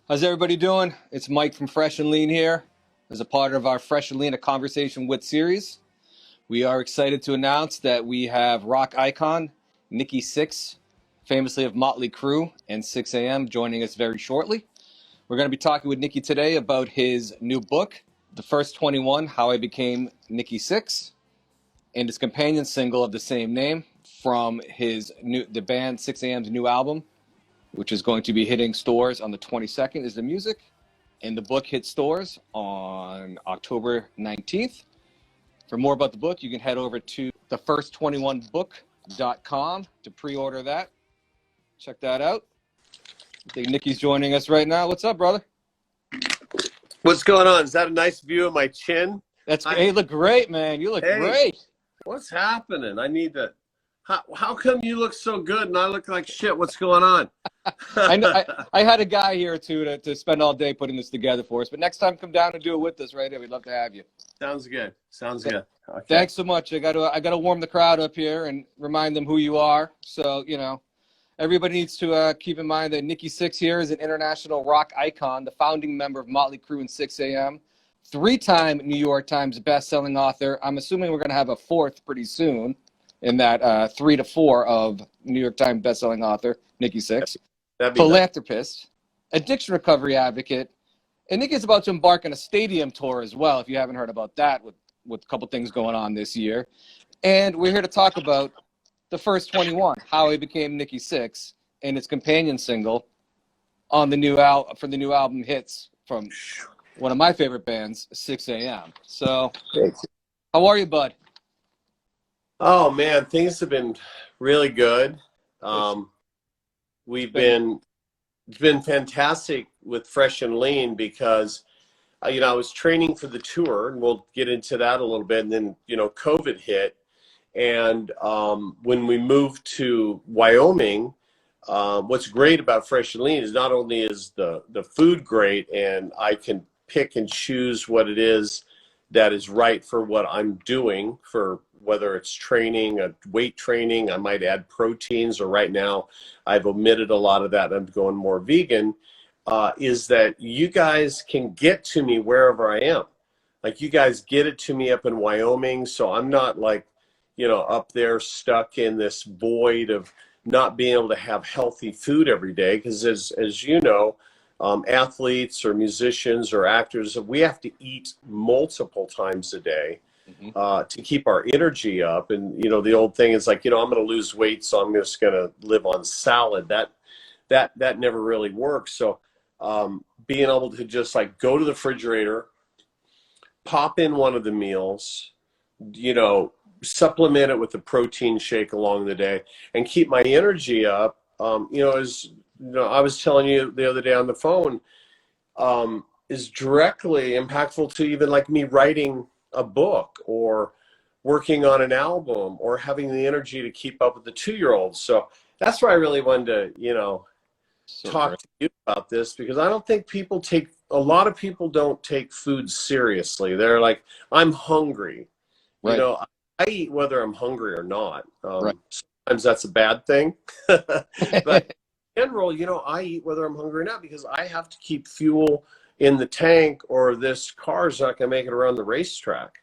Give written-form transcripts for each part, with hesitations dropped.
How's everybody doing? It's Mike from Fresh and Lean here. As a part of our Fresh and Lean, a Conversation With series, we are excited to announce that we have rock icon Nikki Sixx, famously of Motley Crue and 6 a.m., joining us very shortly. We're going to be talking with Nikki today about his new book, The First 21, How I Became Nikki Sixx, and his companion single of the same name from the band 6 a.m.'s new album, which is going to be hitting stores on the 22nd, is the music. And the book hits stores on October 19th. For more about the book, you can head over to thefirst21book.com to pre-order that. Check that out. I think Nikki's joining us right now. What's up, brother? What's going on? Is that a nice view of my chin? Hey, you look great, man. You look great. What's happening? I need to... How come you look so good and I look like shit? What's going on? I had a guy here to spend all day putting this together for us, but next time come down and do it with us right here. We'd love to have you. Sounds good. Okay. Thanks so much. I gotta warm the crowd up here and remind them who you are. So, everybody needs to keep in mind that Nikki Sixx here is an international rock icon, the founding member of Motley Crue and 6 a.m., three-time New York Times best-selling author. I'm assuming we're going to have a fourth pretty soon in that 3 to 4 of New York Times best-selling author, Nikki Sixx. Philanthropist, nice. Addiction recovery advocate, and Nikki's about to embark on a stadium tour as well, if you haven't heard about that, with a couple things going on this year. And we're here to talk about The First 21, How I Became Nikki Sixx, and its companion single on the new for the new album hits from one of my favorite bands, 6 a.m. So, how are you, bud? Oh, man, things have been really good. It's been fantastic with Fresh and Lean because, I was training for the tour, and we'll get into that a little bit. And then, COVID hit. And when we moved to Wyoming, what's great about Fresh and Lean is not only is the food great, and I can pick and choose what it is that is right for what I'm doing, for whether it's training, weight training, I might add proteins, or right now I've omitted a lot of that and I'm going more vegan, is that you guys can get to me wherever I am. Like, you guys get it to me up in Wyoming, so I'm not like, up there stuck in this void of not being able to have healthy food every day. Because as you know, athletes or musicians or actors, we have to eat multiple times a day to keep our energy up. And, the old thing is like, I'm going to lose weight, so I'm just going to live on salad. That never really works. So being able to just like go to the refrigerator, pop in one of the meals, supplement it with a protein shake along the day and keep my energy up, as I was telling you the other day on the phone, is directly impactful to even like me writing a book or working on an album or having the energy to keep up with the 2-year-olds. So that's why I really wanted to, talk to you about this, because I don't think a lot of people don't take food seriously. They're like, I'm hungry. Right. I eat whether I'm hungry or not. Right. Sometimes that's a bad thing. But in general, I eat whether I'm hungry or not, because I have to keep fuel in the tank or this car's not going to make it around the racetrack.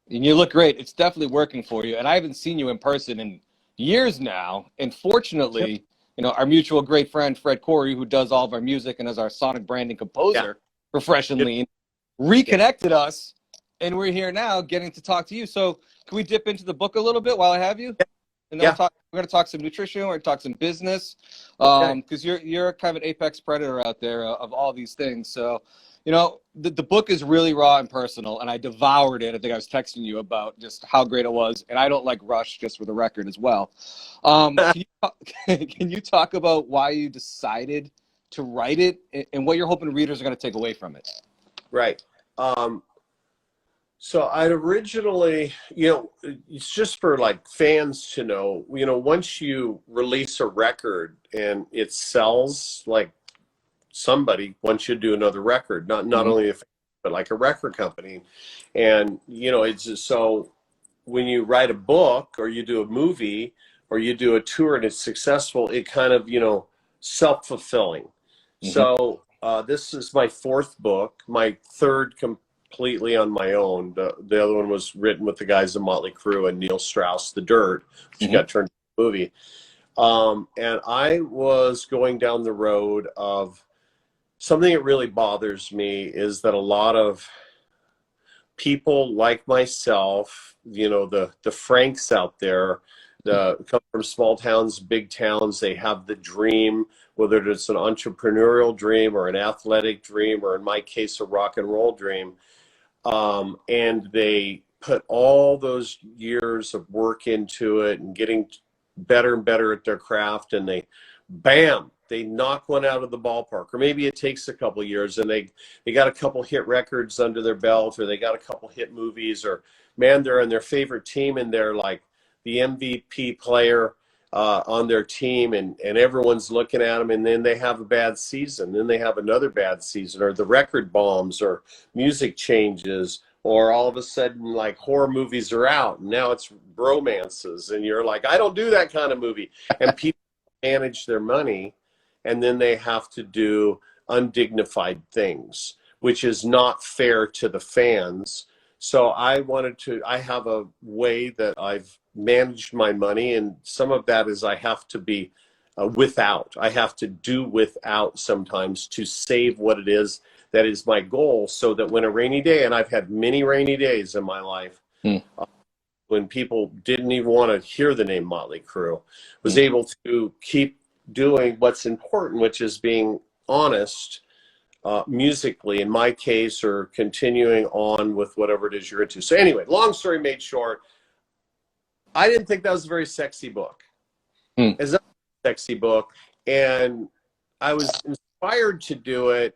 And you look great. It's definitely working for you. And I haven't seen you in person in years now. And fortunately, our mutual great friend, Fred Corey, who does all of our music and is our sonic branding composer for Fresh and Lean, reconnected us. And we're here now getting to talk to you. So can we dip into the book a little bit while I have you? And then we're going to talk some nutrition, we're going to talk some business, because you're kind of an apex predator out there of all these things. So, the book is really raw and personal, and I devoured it. I think I was texting you about just how great it was. And I don't like Rush, just for the record as well. Can you talk about why you decided to write it and what you're hoping readers are going to take away from it? Right. So I'd originally, it's just for like fans to know, once you release a record and it sells, like somebody wants you to do another record, not only a fan, but like a record company. And, it's just, so when you write a book or you do a movie or you do a tour and it's successful, it kind of, self-fulfilling. So this is my fourth book, my third completely on my own. The other one was written with the guys in Motley Crue and Neil Strauss, The Dirt, which got turned into a movie. And I was going down the road of something that really bothers me is that a lot of people like myself, you know, the Franks out there, come from small towns, big towns, they have the dream, whether it's an entrepreneurial dream or an athletic dream, or in my case, a rock and roll dream. And they put all those years of work into it and getting better and better at their craft, and they knock one out of the ballpark. Or maybe it takes a couple of years and they got a couple hit records under their belt, or they got a couple hit movies, or man, they're on their favorite team and they're like the MVP player on their team, and everyone's looking at them, and then they have a bad season, then they have another bad season, or the record bombs, or music changes, or all of a sudden like horror movies are out and now it's romances, and you're like, I don't do that kind of movie. And people manage their money, and then they have to do undignified things, which is not fair to the fans. So I have a way that I've managed my money, and some of that is I have to be I have to do without sometimes to save what it is that is my goal, so that when a rainy day, and I've had many rainy days in my life, when people didn't even want to hear the name Motley Crue, was able to keep doing what's important, which is being honest musically, in my case, or continuing on with whatever it is you're into. So anyway, long story made short, I didn't think that was a very sexy book. It's not a sexy book, and I was inspired to do it,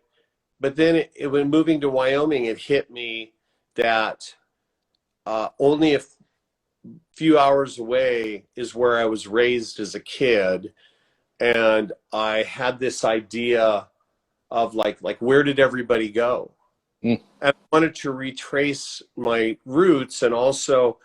but then when moving to Wyoming, it hit me that only a few hours away is where I was raised as a kid, and I had this idea of like where did everybody go? And I wanted to retrace my roots, and also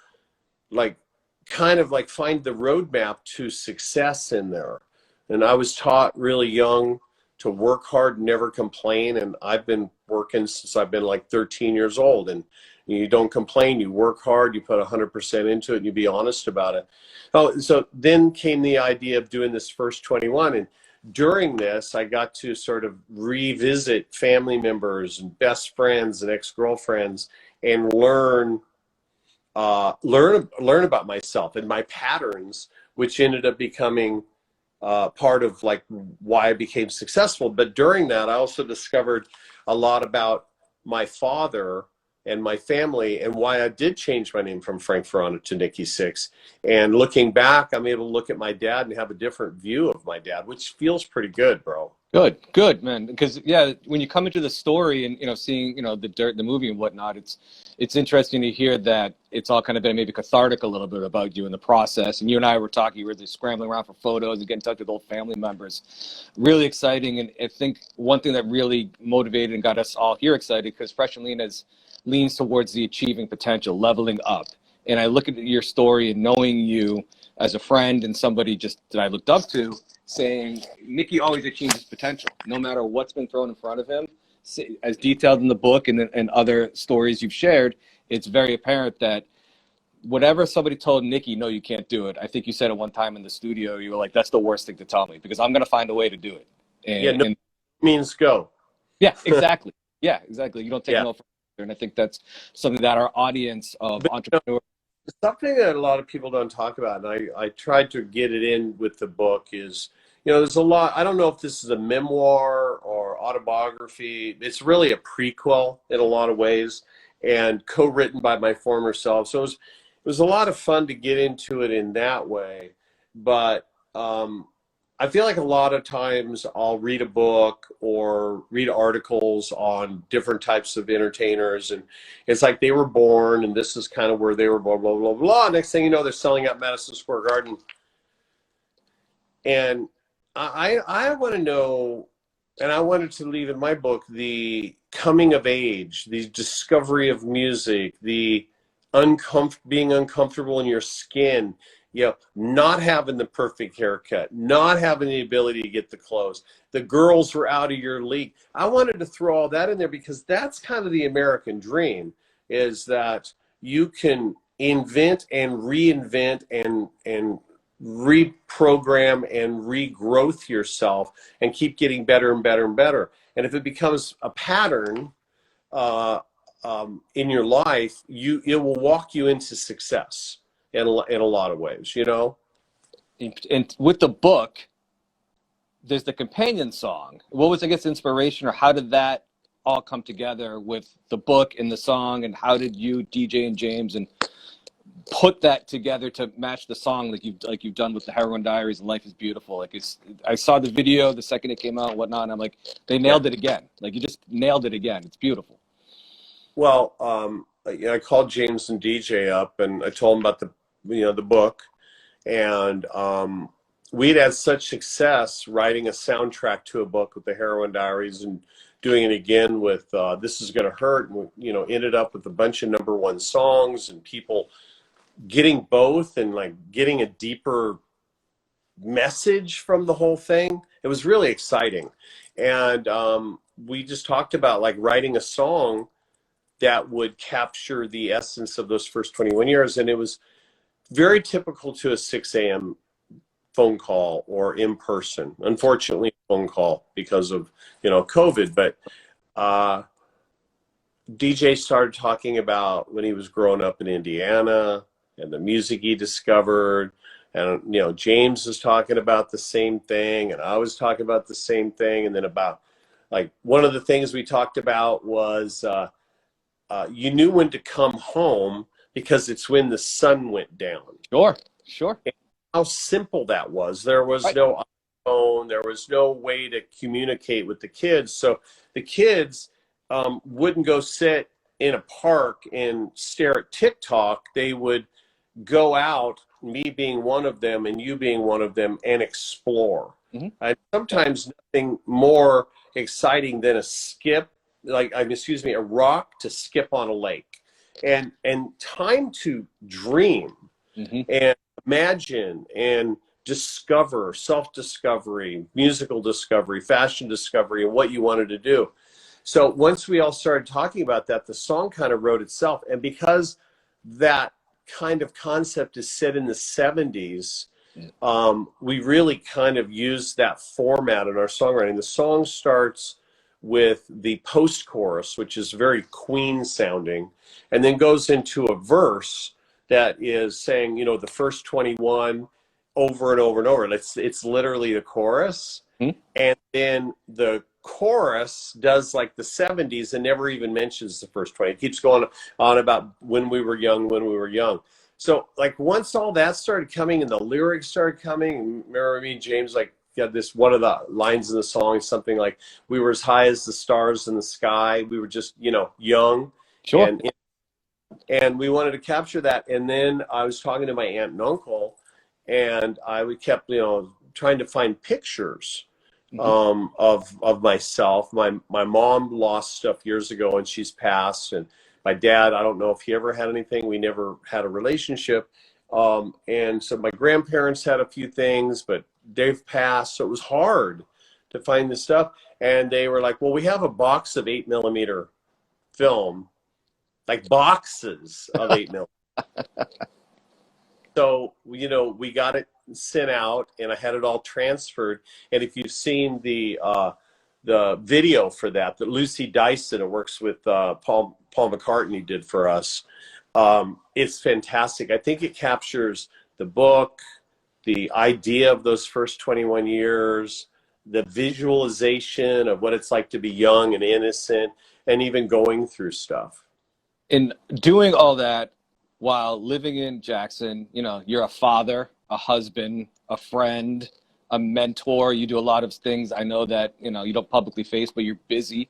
kind of find the roadmap to success in there. And I was taught really young to work hard, never complain. And I've been working since I've been like 13 years old. And you don't complain, you work hard, you put 100% into it, and you be honest about it. Oh, so then came the idea of doing this first 21. And during this, I got to sort of revisit family members and best friends and ex-girlfriends and learn about myself and my patterns, which ended up becoming part of like why I became successful. But during that, I also discovered a lot about my father and my family, and why I did change my name from Frank Ferrano to Nikki Sixx. And looking back, I'm able to look at my dad and have a different view of my dad, which feels pretty good, bro. Good, man. Because yeah, when you come into the story and seeing the Dirt, the movie and whatnot, it's interesting to hear that it's all kind of been maybe cathartic a little bit about you in the process. And you and I were talking, you were just scrambling around for photos and getting in touch with old family members. Really exciting, and I think one thing that really motivated and got us all here excited, because Fresh and Lean leans towards the achieving potential, leveling up. And I look at your story and knowing you as a friend and somebody just that I looked up to, saying Nikki always achieves his potential, no matter what's been thrown in front of him. As detailed in the book and other stories you've shared, it's very apparent that whatever somebody told Nikki, no, you can't do it. I think you said at one time in the studio, you were like, that's the worst thing to tell me, because I'm going to find a way to do it. And Means go. Yeah, exactly. Yeah, exactly. You don't take no for an answer. And I think that's something that our audience of entrepreneurs. Something that a lot of people don't talk about, and I tried to get it in with the book, is, there's a lot, I don't know if this is a memoir or autobiography. It's really a prequel in a lot of ways, and co-written by my former self. So it was a lot of fun to get into it in that way. But I feel like a lot of times I'll read a book or read articles on different types of entertainers, and it's like they were born and this is kind of where they were, blah, blah, blah, blah. Next thing you know, they're selling out Madison Square Garden. And I want to know, and I wanted to leave in my book, the coming of age, the discovery of music, the being uncomfortable in your skin, you know, not having the perfect haircut, not having the ability to get the clothes. The girls were out of your league. I wanted to throw all that in there because that's kind of the American dream, is that you can invent and reinvent and reprogram and regrowth yourself and keep getting better and better and better. And if it becomes a pattern in your life, it will walk you into success in a lot of ways, you know? And with the book, there's the companion song. What was, I guess, inspiration, or how did that all come together with the book and the song, and how did you, DJ and James, and put that together to match the song like you've done with the Heroin Diaries and Life is Beautiful? Like, I saw the video the second it came out and whatnot, and I'm like, they nailed it again. Like, you just nailed it again. It's beautiful. Well, I called James and DJ up and I told them about the book, and we'd had such success writing a soundtrack to a book with the Heroin Diaries and doing it again with This Is Gonna Hurt, and ended up with a bunch of #1 songs and people getting both and like getting a deeper message from the whole thing. It was really exciting. And we just talked about like writing a song that would capture the essence of those first 21 years. And it was very typical to a 6 a.m. phone call or in person. Unfortunately, phone call because of, COVID. But DJ started talking about when he was growing up in Indiana and the music he discovered. And, James was talking about the same thing, and I was talking about the same thing. And then about, like, one of the things we talked about was you knew when to come home because it's when the sun went down. Sure. And how simple that was. There was no iPhone. There was no way to communicate with the kids. So the kids wouldn't go sit in a park and stare at TikTok. They would go out, me being one of them and you being one of them, and explore. Mm-hmm. And sometimes nothing more exciting than a rock to skip on a lake, and time to dream. Mm-hmm. and imagine and discover, self-discovery, musical discovery, fashion discovery, and what you wanted to do. So once we all started talking about that, the song kind of wrote itself. And because that kind of concept is set in the 70s, we really kind of used that format in our songwriting. The song starts with the post-chorus, which is very Queen sounding, and then goes into a verse that is saying, the first 21 over and over and over. It's literally the chorus. Mm-hmm. And then the chorus does like the 70s and never even mentions the first 20. It keeps going on about when we were young. So like once all that started coming and the lyrics started coming, remember me and James got this, one of the lines in the song, something like, we were as high as the stars in the sky. We were just, young. Sure. And we wanted to capture that. And then I was talking to my aunt and uncle, and we kept, trying to find pictures of myself. My mom lost stuff years ago and she's passed. And my dad, I don't know if he ever had anything. We never had a relationship. And so my grandparents had a few things, but they've passed. So it was hard to find this stuff. And they were like, well, we have a box of 8mm film, like boxes of 8mm. So, we got it sent out and I had it all transferred. And if you've seen the video for that Lucy Dyson, who works with Paul McCartney, did for us, it's fantastic. I think it captures the book, the idea of those first 21 years, the visualization of what it's like to be young and innocent and even going through stuff. In doing all that while living in Jackson, you're a father, a husband, a friend, a mentor. You do a lot of things I know that, you don't publicly face, but you're busy.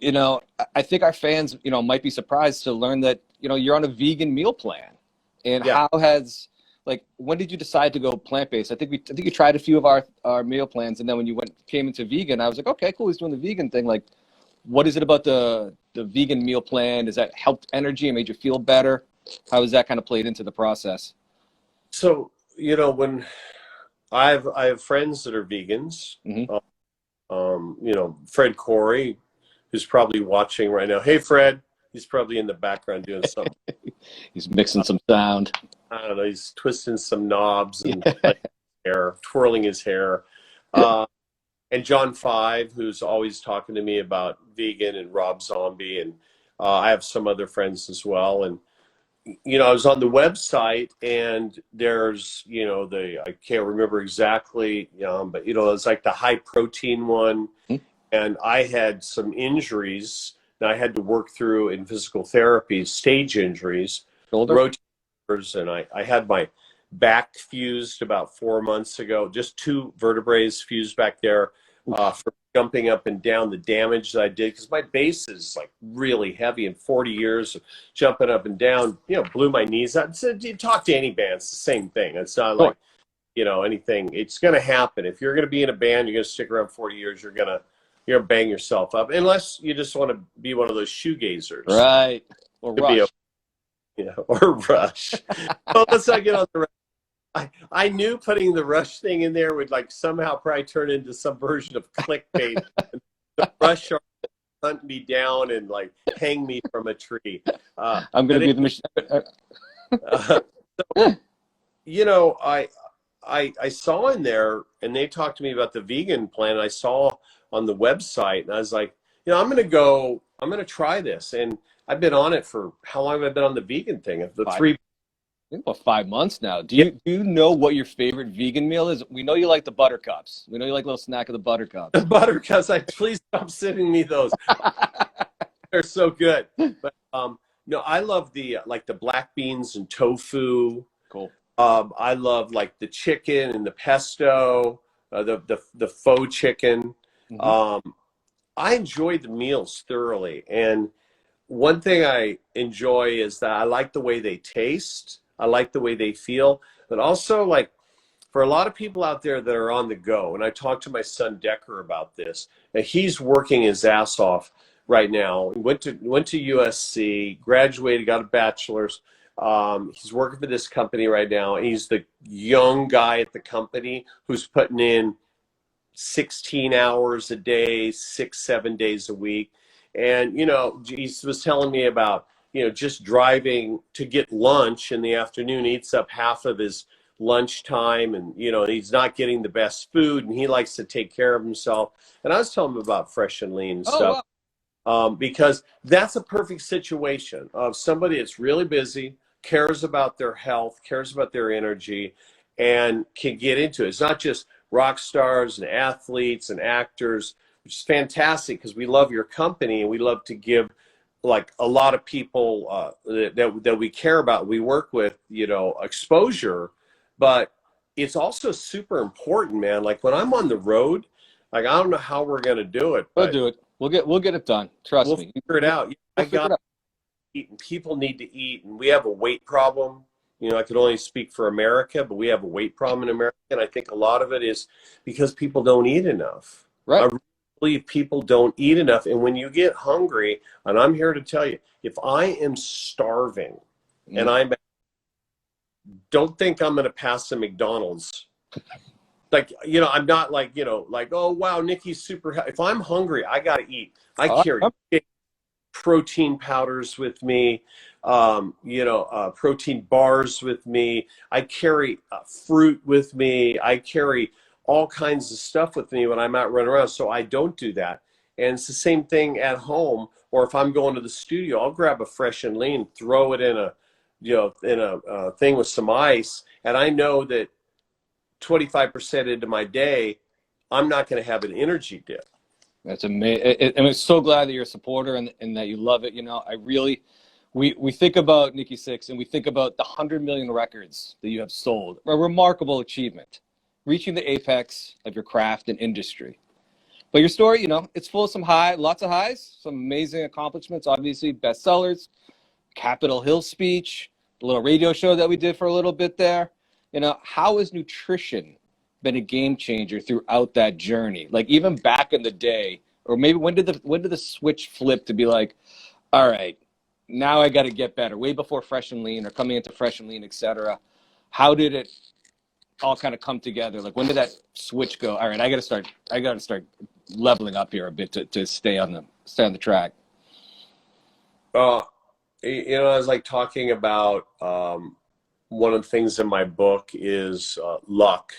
I think our fans, might be surprised to learn that, you're on a vegan meal plan. And how has, when did you decide to go plant-based? I think you tried a few of our meal plans, and then when you came into vegan, I was like, okay, cool, he's doing the vegan thing. Like, what is it about the vegan meal plan? Has that helped energy and made you feel better? How has that kind of played into the process? So when I have friends that are vegans. Hmm. Fred Corey, who's probably watching right now. Hey, Fred. He's probably in the background doing something. He's mixing Uh, some sound. I don't know. He's twisting some knobs and Yeah. hair, twirling his hair. Uh, and John Five, who's always talking to me about vegan, and Rob Zombie, and I have some other friends as well. And I was on the website, and there's the I can't remember exactly, but it's like the high protein one, and I had some injuries that I had to work through in physical therapy, stage injuries, Shoulder. rotators, and I had my back fused about 4 months ago, just two vertebrae fused back there for jumping up and down, the damage that I did, because my base is like really heavy, and 40 years of jumping up and down, blew my knees out. So, you talk to any band, it's the same thing. It's not like, anything. It's going to happen. If you're going to be in a band, you're going to stick around 40 years, you're going to bang yourself up, unless you just want to be one of those shoegazers. Right. Or Could Rush. or Rush. Well, let's not get on the I knew putting the Rush thing in there would like somehow probably turn into some version of clickbait. The Rush are hunt me down and like hang me from a tree. I'm going to be the machine. So, I saw in there, and they talked to me about the vegan plan. I saw on the website, and I was like, I'm going to try this. And I've been on it for, how long have I been on the vegan thing? The three. I think about 5 months now. Do Yeah. you know what your favorite vegan meal is? We know you like the buttercups. We know you like a little snack of the buttercups. The buttercups, please stop sending me those. They're so good. But no, I love the black beans and tofu. Cool. I love like the chicken and the pesto, the faux chicken. Mm-hmm. I enjoy the meals thoroughly, and one thing I enjoy is that I like the way they taste. I like the way they feel, but also like for a lot of people out there that are on the go, and I talked to my son Decker about this, and he's working his ass off right now. He went to USC, graduated, got a bachelor's. He's working for this company right now. He's the young guy at the company who's putting in 16 hours a day, 6-7 days a week. And, he was telling me about, just driving to get lunch in the afternoon, eats up half of his lunchtime, and, he's not getting the best food, and he likes to take care of himself. And I was telling him about Fresh and Lean and stuff. Wow. Because that's a perfect situation of somebody that's really busy, cares about their health, cares about their energy, and can get into it. It's not just rock stars and athletes and actors, which is fantastic because we love your company and we love to give like a lot of people that we care about, we work with, exposure. But it's also super important, man. Like when I'm on the road, like I don't know how we're going to do it, We'll but do it. We'll get it done. Trust we'll me. figure it out. I We'll figure got it out. to eat, and people need to eat, and we have a weight problem. I could only speak for America, but we have a weight problem in America, and I think a lot of it is because people don't eat enough. Right. I really believe people don't eat enough, and when you get hungry, and I'm here to tell you, if I am starving, and don't think I'm going to pass the McDonald's. Like, I'm not like, oh, wow, Nikki's super. If I'm hungry, I got to eat. I carry protein powders with me, protein bars with me. I carry fruit with me. I carry all kinds of stuff with me when I'm out running around. So I don't do that. And it's the same thing at home. Or if I'm going to the studio, I'll grab a Fresh and Lean, throw it in a thing with some ice. And I know that 25% into my day, I'm not going to have an energy dip. That's amazing. I'm so glad that you're a supporter and that you love it. We think about Nikki Sixx and we think about the 100 million records that you have sold. A remarkable achievement, reaching the apex of your craft and industry. But your story, it's full of lots of highs, some amazing accomplishments, obviously bestsellers, Capitol Hill speech, the little radio show that we did for a little bit there. How has nutrition been a game changer throughout that journey? Like even back in the day, or maybe when did the switch flip to be like, all right, now I got to get better? Way before Fresh and Lean or coming into Fresh and Lean, etc. How did it all kind of come together? Like, when did that switch go? All right, I got to start leveling up here a bit to stay on the track. Uh, I was like talking about one of the things in my book is luck.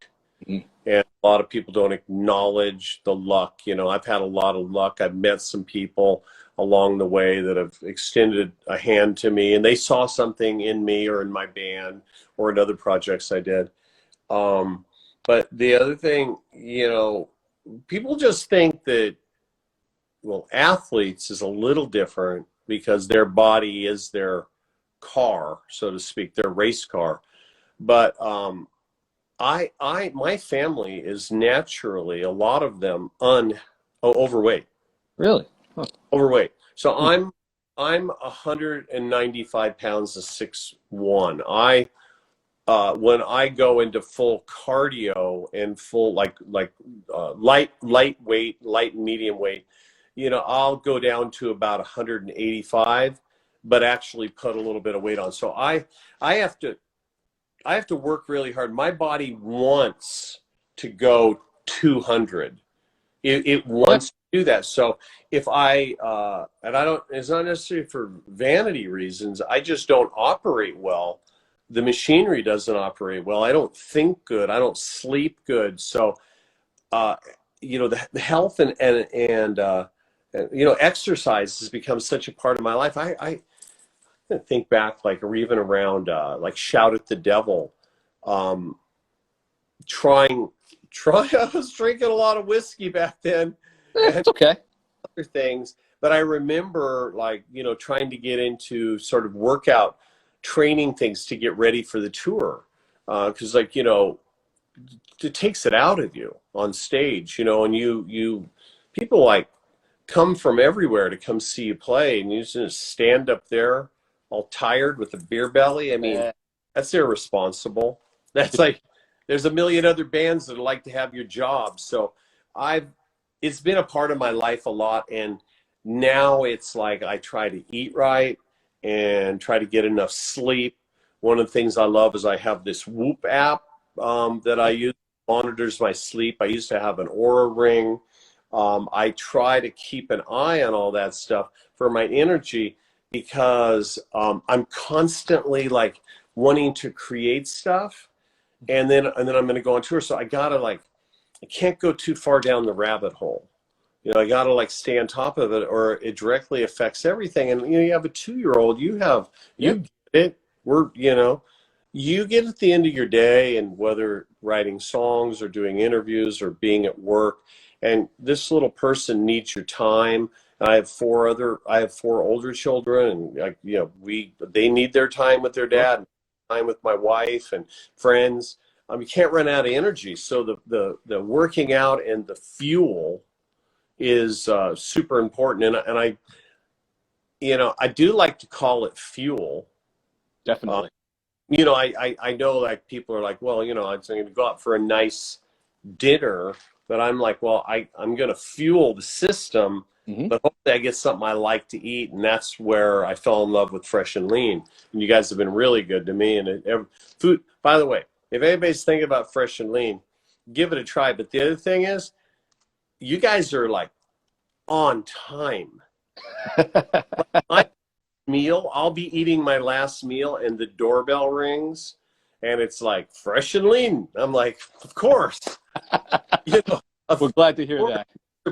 Mm-hmm. And a lot of people don't acknowledge the luck. I've had a lot of luck. I've met some people along the way that have extended a hand to me, and they saw something in me or in my band or in other projects I did. But the other thing, people just think that, well, athletes is a little different because their body is their car, so to speak, their race car. But my family is naturally, a lot of them, overweight. Really? Huh. Overweight. So I'm 195 pounds and 6'1". When I go into full cardio and full lightweight, light and medium weight, I'll go down to about 185, but actually put a little bit of weight on. So I have to work really hard. My body wants to go 200. It wants to do that. So if and I don't, it's not necessarily for vanity reasons. I just don't operate well. The machinery doesn't operate well. I don't think good. I don't sleep good. So, the health and exercise has become such a part of my life. I think back, like, or even around, like, Shout at the Devil, trying. I was drinking a lot of whiskey back then. It's okay. Other things, but I remember, like, trying to get into sort of workout training things to get ready for the tour, because it takes it out of you on stage, and you people like come from everywhere to come see you play, and you just stand up there all tired with a beer belly. I mean, that's irresponsible. That's like, there's a million other bands that would like to have your job. So it's been a part of my life a lot. And now it's like, I try to eat right and try to get enough sleep. One of the things I love is I have this Whoop app that I use, monitors my sleep. I used to have an Aura ring. I try to keep an eye on all that stuff for my energy, because I'm constantly, like, wanting to create stuff. And then I'm going to go on tour. So I can't go too far down the rabbit hole. I got to, like, stay on top of it, or it directly affects everything. And, you have a 2-year-old, you get it. You get at the end of your day, and whether writing songs or doing interviews or being at work, and this little person needs your time. I have four older children, and, like, they need their time with their dad, time with my wife and friends. You can't run out of energy. So the working out and the fuel is super important. And I do like to call it fuel. Definitely. I know, like, people are like, well, I'm going to go out for a nice dinner, but I'm like, well, I'm going to fuel the system. Mm-hmm. But hopefully I get something I like to eat, and that's where I fell in love with Fresh and Lean. And you guys have been really good to me. And food, by the way, if anybody's thinking about Fresh and Lean, give it a try. But the other thing is, you guys are, like, on time. I'll be eating my last meal, and the doorbell rings, and it's like, Fresh and Lean. I'm like, of course. We're glad to hear that.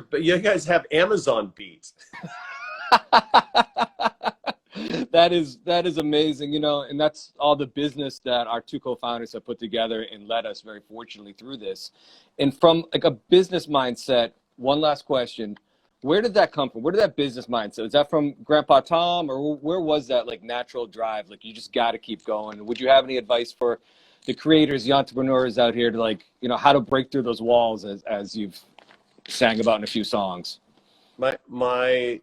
But you guys have Amazon beat. That is amazing, and that's all the business that our two co-founders have put together and led us, very fortunately, through this. And from, like, a business mindset, one last question: where did that come from? Where did that business mindset? Is that from Grandpa Tom, or where was that, like, natural drive? Like, you just got to keep going. Would you have any advice for the creators, the entrepreneurs out here, to, like, how to break through those walls, as you've sang about in a few songs? My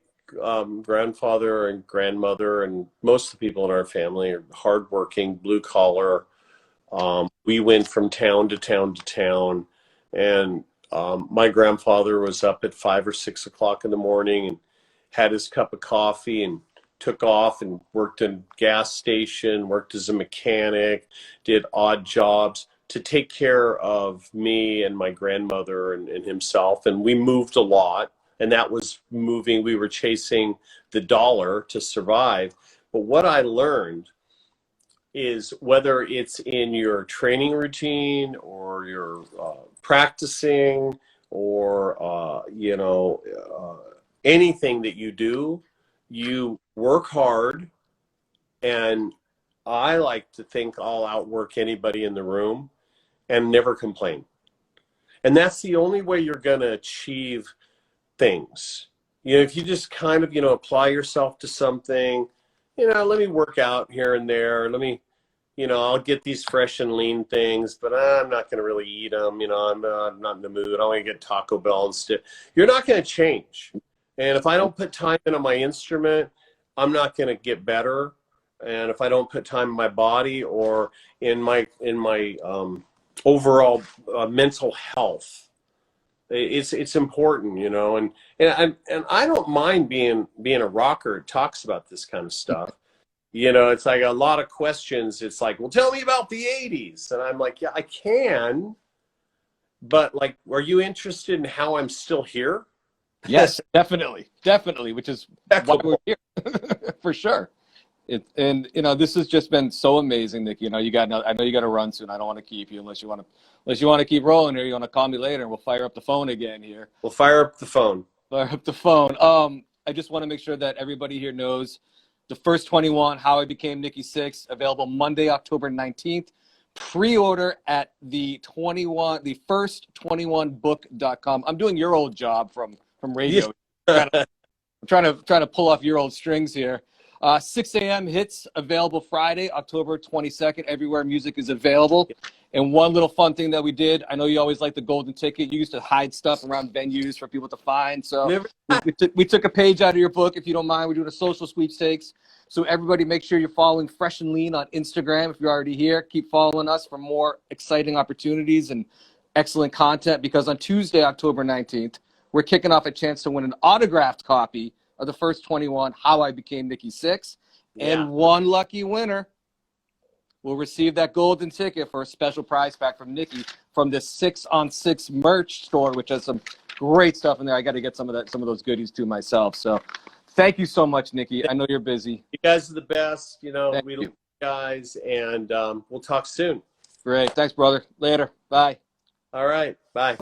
grandfather and grandmother, and most of the people in our family, are hardworking, blue collar. We went from town to town to town, and my grandfather was up at 5 or 6 o'clock in the morning and had his cup of coffee and took off and worked in gas station, worked as a mechanic, did odd jobs, to take care of me and my grandmother and himself. And we moved a lot, and that was moving. We were chasing the dollar to survive. But what I learned is, whether it's in your training routine or your practicing, or anything that you do, you work hard. And I like to think I'll outwork anybody in the room and never complain. And that's the only way you're going to achieve things. If you just kind of, apply yourself to something, let me work out here and there. Let me, I'll get these fresh and lean things, but I'm not going to really eat them. I'm not in the mood. I want to get Taco Bell instead. You're not going to change. And if I don't put time into my instrument, I'm not going to get better. And if I don't put time in my body or in my overall mental health, it's important, and I don't mind being a rocker who talks about this kind of stuff. It's like a lot of questions. It's like, well, tell me about the 80s. And I'm like, yeah, I can, but like, are you interested in how I'm still here? Yes, definitely, which is why we're here. For sure. This has just been so amazing, Nikki. I know you got to run soon. I don't want to keep you unless you want to keep rolling, or you want to call me later and we'll fire up the phone again here. We'll fire up the phone. Fire up the phone. I just want to make sure that everybody here knows the first 21, How I Became Nikki Sixx, available Monday, October 19th. Pre-order at the first21book.com. I'm doing your old job from radio. Yes. I'm trying to pull off your old strings here. 6 a.m. hits, available Friday, October 22nd, everywhere music is available. And one little fun thing that we did, I know you always like the golden ticket. You used to hide stuff around venues for people to find. So we took a page out of your book. If you don't mind, we're doing a social sweepstakes. So everybody, make sure you're following Fresh and Lean on Instagram. If you're already here, keep following us for more exciting opportunities and excellent content, because on Tuesday, October 19th, we're kicking off a chance to win an autographed copy of the first 21, How I Became Nikki Sixx. And one lucky winner will receive that golden ticket for a special prize pack from Nikki from the 6 on 6 merch store, which has some great stuff in there. I got to get some of those goodies too myself. So thank you so much, Nikki. I know you're busy. You guys are the best. We love you you guys, and we'll talk soon. Great. Thanks, brother. Later. Bye. All right. Bye.